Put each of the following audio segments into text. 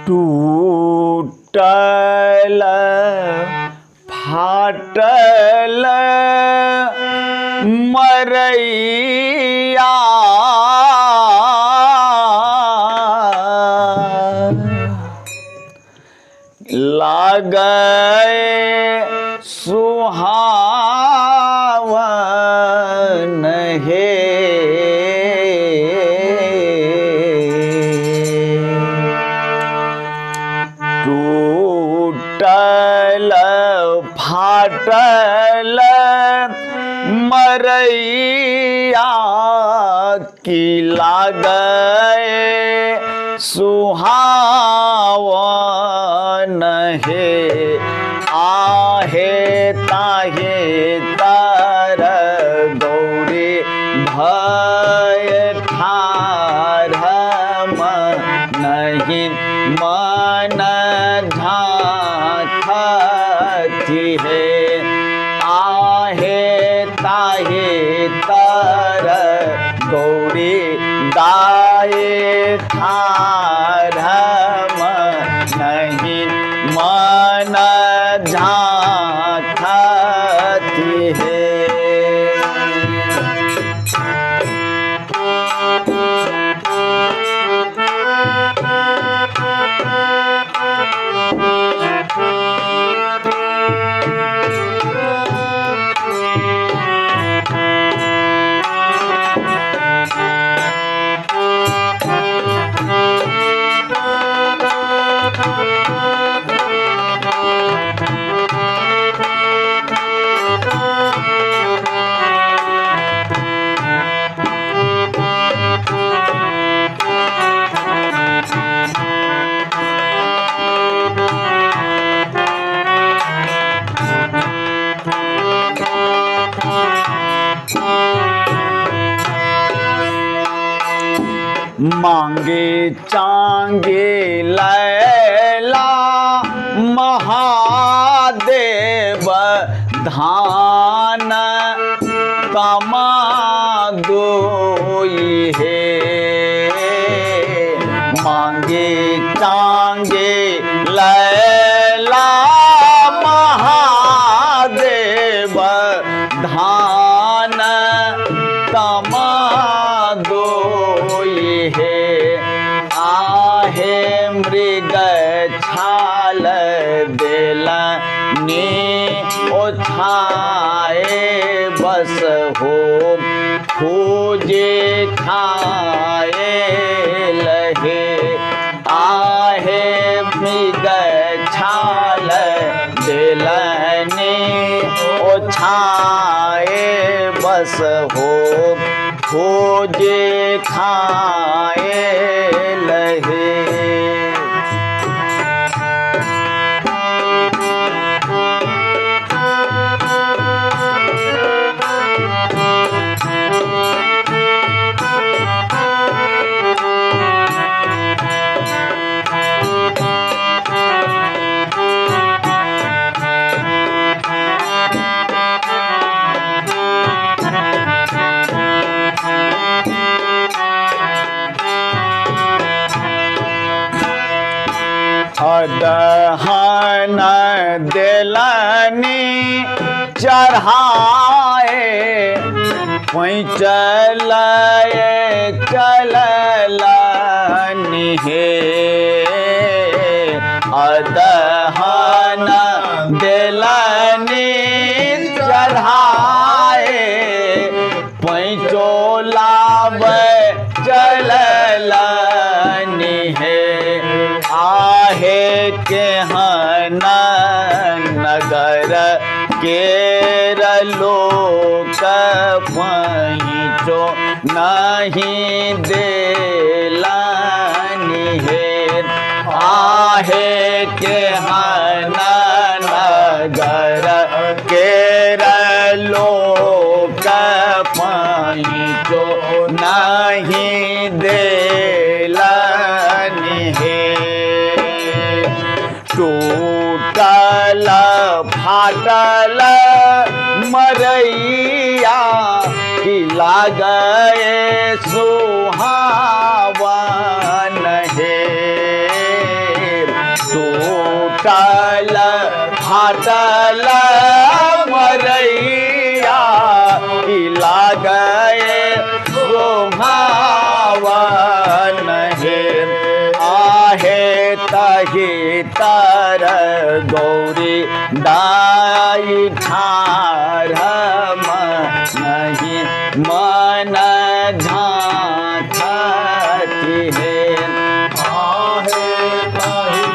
टूटल फाटल मरैया लागै सुहावन हे। टूटल फाटल मरैया की लागै सुहावन हे। आहे ताहे तर गौरी भय ठार नहीं मन झांकती है। आहे ताहे तर गौरी गाये ठार नहीं मन झांकती है। मांगे चांगे लैला महादेव धान कमा दोई है। मांगे चांगे लैला महादेव धान कमा दोई है। आहे मृग छाल देलनी ओछाए बस हो खोजे खाए लहे। आहे मृग छाल देलनी ओछाए बस हो खोजे खाए लहे। अदहन देलनी चढ़ाए पैंचल चललनी हे। अदहन देलनी चढ़ाए पैंचोलाब चललनी हे। आहे केहन नगर केर लोक पैंचो नहीं देलनी हे। आहे केहन नगर केर लोक पैंचो नहीं देलनी हे। टूटल फाटल मरैया की लागै सुहावन हे। गौरी दाई ठार नहीं मन झांकती है। आहे ताहि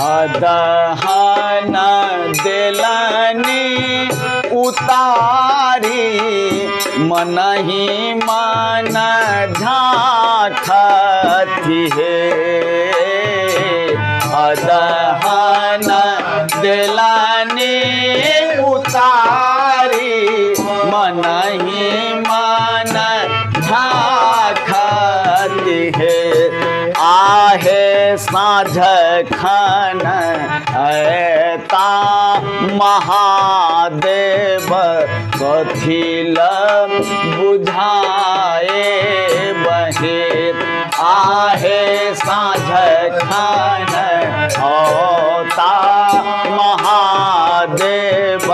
अदहन दिलनी उतारी मन ही मन झांकती है। अदहन दिलनी उतारी मन ही मन झांकती है। आहे साँझ खन ऐता महादेव कथिल बुझाए बहे। आहे साँझ खन औता महादेव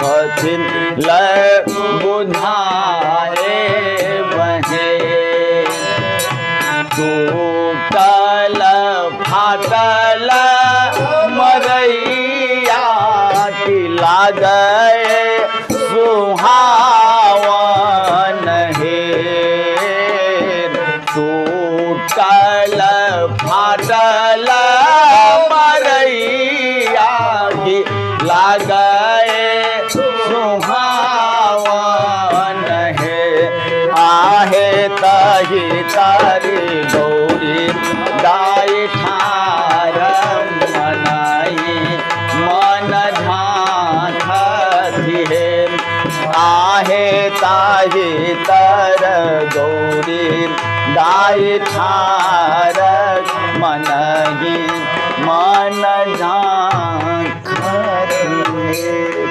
कथिल बुझाए बहे। टूटल फाटल मरैया की लागए सुहावन है। टूटल फाटल मरैया की लागए सुहावन है। आहे ताहि तारी गौरी दाई ठार मनाई मन झांकती है। आहे ताहि तर गौरी दाई ठार मनही मन झांकती है।